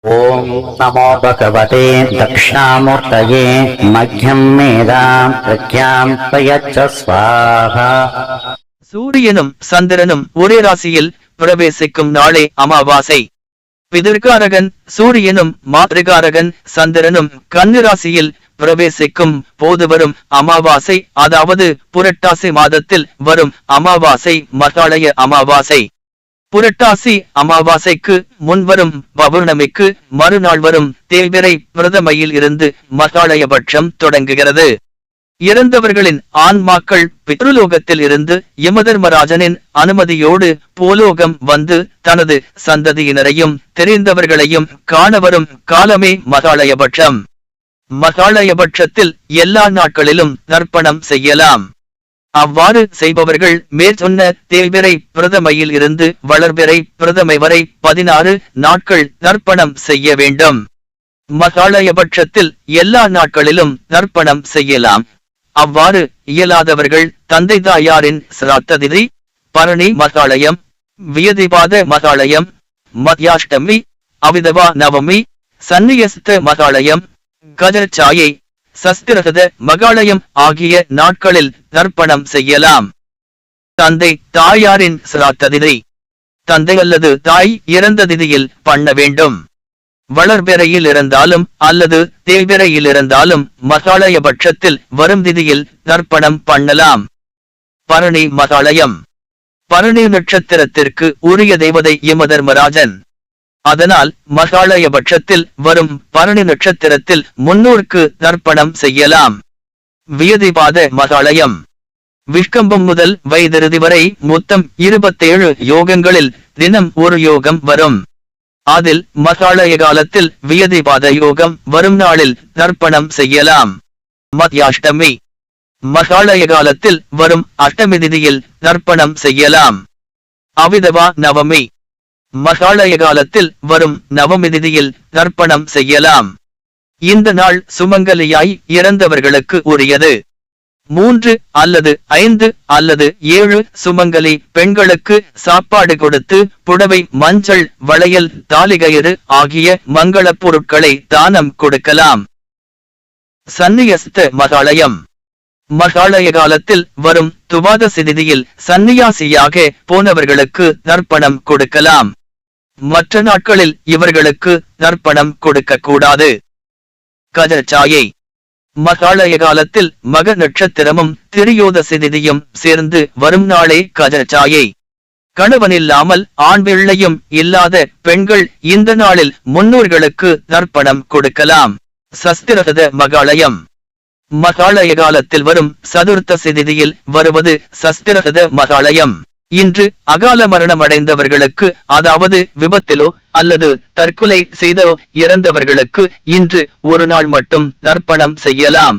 ओम नमो भगवते दक्षिणामूर्तये मध्यं मेदां प्रज्ञां प्रयच्छ स्वाहा. சூரியனும் சந்திரனும் ஒரே ராசியில் பிரவேசிக்கும் நாளே அமாவாசை. பிதர்காரகன் சூரியனும் மாத்ருகாரகன் சந்திரனும் கன்னி ராசியில் பிரவேசிக்கும் போது வரும் அமாவாசை, அதாவது புரட்டாசி மாதத்தில் வரும் அமாவாசை மகாளய அமாவாசை. புரட்டாசி அமாவாசைக்கு முன்வரும் பௌர்ணமிக்கு மறுநாள் வரும் தேய்பிறை பிரதமையில் இருந்து மகாளயபட்சம் தொடங்குகிறது. இறந்தவர்களின் ஆன்மாக்கள் பித்ருலோகத்தில் இருந்து யமதர்மராஜனின் அனுமதியோடு பூலோகம் வந்து தனது சந்ததியினரையும் தெரிந்தவர்களையும் காணவரும் காலமே மகாளயபட்சம். மகாளயபட்சத்தில் எல்லா நாட்களிலும் தர்ப்பணம் செய்யலாம். அவ்வாறு செய்பவர்கள் மேற்சொன்ன தேய்பிறை பிரதமையில் இருந்து வளர்பிறை பிரதமை வரை 16 நாட்கள் தர்ப்பணம் செய்ய வேண்டும். மகாளயபட்சத்தில் எல்லா நாட்களிலும் தர்ப்பணம் செய்யலாம். அவ்வாறு இயலாதவர்கள் தந்தை தாயாரின் சிராத்த திதி, பரணி மகாளயம், வியதிபாத மகாளயம், மத்யாஷ்டமி, அவிதவா நவமி, சன்னியஸ்த மகாளயம், கஜச்சாயை, சஸ்திரகத மகாளயம் ஆகிய நாட்களில் தர்ப்பணம் செய்யலாம். தந்தை தாயாரின் சிராத்த திதி தந்தை அல்லது தாய் இறந்த திதியில் பண்ண வேண்டும். வளர்பிறையில் இருந்தாலும் அல்லது தேய்பிறையில் இருந்தாலும் மகாளயபட்சத்தில் வரும் திதியில் தர்ப்பணம் பண்ணலாம். பரணி மகாளயம் பரணி நட்சத்திரத்திற்கு உரிய தேவதை யமதர்மராஜன். அதனால் மகாளயபட்சத்தில் வரும் பரணி நட்சத்திரத்தில் முன்னோர்க்கு தர்ப்பணம் செய்யலாம். வியதிபாத மகாளயம் விஷ்கம்பம் முதல் வைதிருதி வரை மொத்தம் 27 யோகங்களில் தினம் ஒரு யோகம் வரும். அதில் மகாளய காலத்தில் வியதிபாத யோகம் வரும் நாளில் தர்ப்பணம் செய்யலாம். மத்யாஷ்டமி மகாளய காலத்தில் வரும் அஷ்டமி திதியில் தர்ப்பணம் செய்யலாம். அவிதவா நவமி மகாளய காலத்தில் வரும் நவமி திதியில் தர்ப்பணம் செய்யலாம். இந்த நாள் சுமங்கலியாய் இறந்தவர்களுக்கு உரியது. 3 அல்லது 5 அல்லது 7 சுமங்கலி பெண்களுக்கு சாப்பாடு கொடுத்து புடவை, மஞ்சள், வளையல், தாலிகயிறு ஆகிய மங்களப் பொருட்களை தானம் கொடுக்கலாம். சன்னியஸ்த மகாளயம் மகாளய காலத்தில் வரும் துவாதசி திதியில் சன்னியாசியாக போனவர்களுக்கு தர்ப்பணம் கொடுக்கலாம். மற்ற நாட்களில் இவர்களுக்கு தர்ப்பணம் கொடுக்க கூடாது. கஜச்சாயை மகாளய காலத்தில் மக நட்சத்திரமும் திரியோதசி திதியும் சேர்ந்து வரும் நாளே கஜச்சாயை. கணவனில்லாமல் ஆண் பிள்ளையும் இல்லாத பெண்கள் இந்த நாளில் முன்னோர்களுக்கு தர்ப்பணம் கொடுக்கலாம். சஸ்திரகத மகாளயம் மகாளய காலத்தில் வரும் சதுர்த்தசி திதியில் வருவது சஸ்திரகத மகாளயம். இன்று அகால மரணம் அடைந்தவர்களுக்கு, அதாவது விபத்திலோ அல்லது தற்கொலை செய்தோ இறந்தவர்களுக்கு இன்று ஒரு நாள் மட்டும் தர்ப்பணம் செய்யலாம்.